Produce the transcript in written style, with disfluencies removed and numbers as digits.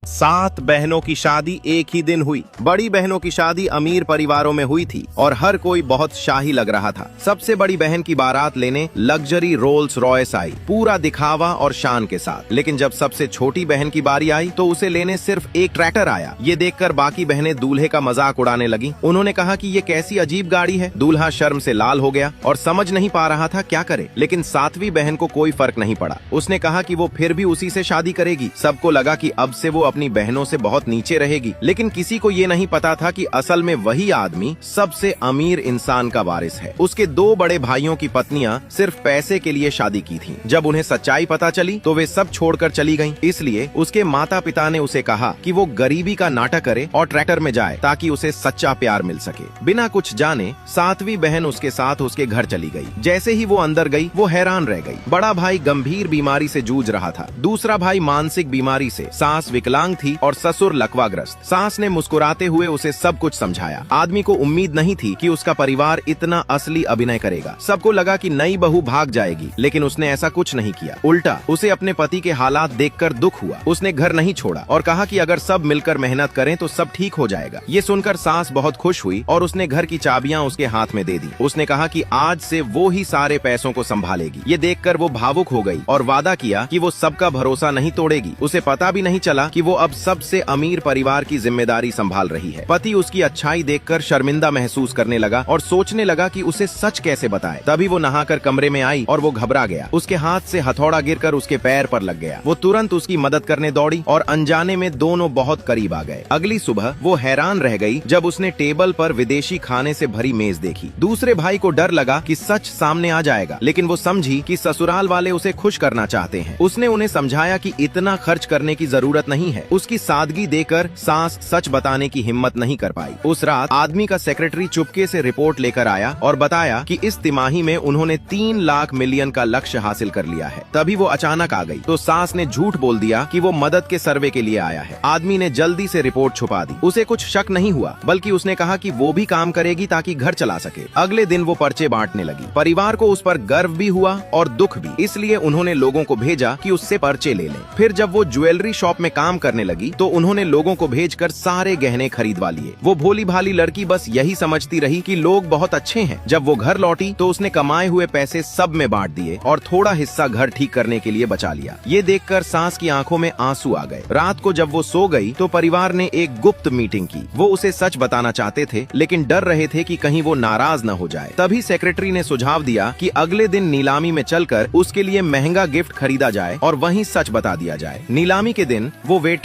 7 बहनों की शादी एक ही दिन हुई। बड़ी बहनों की शादी अमीर परिवारों में हुई थी और हर कोई बहुत शाही लग रहा था। सबसे बड़ी बहन की बारात लेने लग्जरी रोल्स रॉयस आई, पूरा दिखावा और शान के साथ। लेकिन जब सबसे छोटी बहन की बारी आई तो उसे लेने सिर्फ एक ट्रैक्टर आया। ये देखकर बाकी बहनें दूल्हे का मजाक उड़ाने लगी। उन्होंने कहा कि ये कैसी अजीब गाड़ी है। दूल्हा शर्म से लाल हो गया और समझ नहीं पा रहा था क्या करे। लेकिन 7वीं बहन को कोई फर्क नहीं पड़ा। उसने कहा कि वो फिर भी उसी से शादी करेगी। सबको लगा कि अब से वो अपनी बहनों से बहुत नीचे रहेगी। लेकिन किसी को ये नहीं पता था कि असल में वही आदमी सबसे अमीर इंसान का वारिस है। उसके 2 बड़े भाइयों की पत्नियां सिर्फ पैसे के लिए शादी की थी। जब उन्हें सच्चाई पता चली तो वे सब छोड़कर चली गईं। इसलिए उसके माता पिता ने उसे कहा कि वो गरीबी का नाटक करे और ट्रैक्टर में जाए ताकि उसे सच्चा प्यार मिल सके। बिना कुछ जाने 7वीं बहन उसके साथ उसके घर चली गई। जैसे ही वो अंदर गई वो हैरान रह गई। बड़ा भाई गंभीर बीमारी से जूझ रहा था। दूसरा भाई मानसिक बीमारी से, सास विकलांग थी और ससुर लकवाग्रस्त। सास ने मुस्कुराते हुए उसे सब कुछ समझाया। आदमी को उम्मीद नहीं थी कि उसका परिवार इतना असली अभिनय करेगा। सबको लगा कि नई बहू भाग जाएगी, लेकिन उसने ऐसा कुछ नहीं किया। उल्टा उसे अपने पति के हालात देखकर दुख हुआ। उसने घर नहीं छोड़ा और कहा कि अगर सब मिलकर मेहनत करें तो सब ठीक हो जाएगा। ये सुनकर सास बहुत खुश हुई और उसने घर की चाबियां उसके हाथ में दे दी। उसने कहा कि आज से वो ही सारे पैसों को संभालेगी। ये देखकर वो भावुक हो गई और वादा किया कि वो सबका भरोसा नहीं तोड़ेगी। उसे पता भी नहीं चला कि वो अब सबसे अमीर परिवार की जिम्मेदारी संभाल रही है। पति उसकी अच्छाई देखकर शर्मिंदा महसूस करने लगा और सोचने लगा कि उसे सच कैसे बताए। तभी वो नहाकर कमरे में आई और वो घबरा गया। उसके हाथ से हथौड़ा गिरकर उसके पैर पर लग गया। वो तुरंत उसकी मदद करने दौड़ी और अनजाने में दोनों बहुत करीब आ गए। अगली सुबह वो हैरान रह गई जब उसने टेबल पर विदेशी खाने से भरी मेज देखी। दूसरे भाई को डर लगा कि सच सामने आ जाएगा, लेकिन वो समझी कि ससुराल वाले उसे खुश करना चाहते हैं। उसने उन्हें समझाया कि इतना खर्च करने की जरूरत नहीं है। उसकी सादगी देकर सास सच बताने की हिम्मत नहीं कर पाई। उस रात आदमी का सेक्रेटरी चुपके से रिपोर्ट लेकर आया और बताया कि इस तिमाही में उन्होंने 3 लाख मिलियन का लक्ष्य हासिल कर लिया है। तभी वो अचानक आ गई तो सास ने झूठ बोल दिया कि वो मदद के सर्वे के लिए आया है। आदमी ने जल्दी से रिपोर्ट छुपा दी। उसे कुछ शक नहीं हुआ, बल्कि उसने कहा कि वो भी काम करेगी ताकि घर चला सके। अगले दिन वो पर्चे बांटने लगी। परिवार को उस पर गर्व भी हुआ और दुख भी, इसलिए उन्होंने लोगों को भेजा कि उससे पर्चे ले लें। फिर जब वो ज्वेलरी शॉप में काम करने लगी तो उन्होंने लोगों को भेजकर सारे गहने खरीदवा लिए। वो भोली भाली लड़की बस यही समझती रही कि लोग बहुत अच्छे हैं। जब वो घर लौटी तो उसने कमाए हुए पैसे सब में बांट दिए और थोड़ा हिस्सा घर ठीक करने के लिए बचा लिया। ये देखकर सास की आंखों में आंसू आ गए। रात को जब वो सो गई तो परिवार ने एक गुप्त मीटिंग की। वो उसे सच बताना चाहते थे, लेकिन डर रहे थे कि कहीं वो नाराज न हो जाए। तभी सेक्रेटरी ने सुझाव दिया कि अगले दिन नीलामी में चलकर उसके लिए महंगा गिफ्ट खरीदा जाए और वहीं सच बता दिया जाए। नीलामी के दिन वो वेटर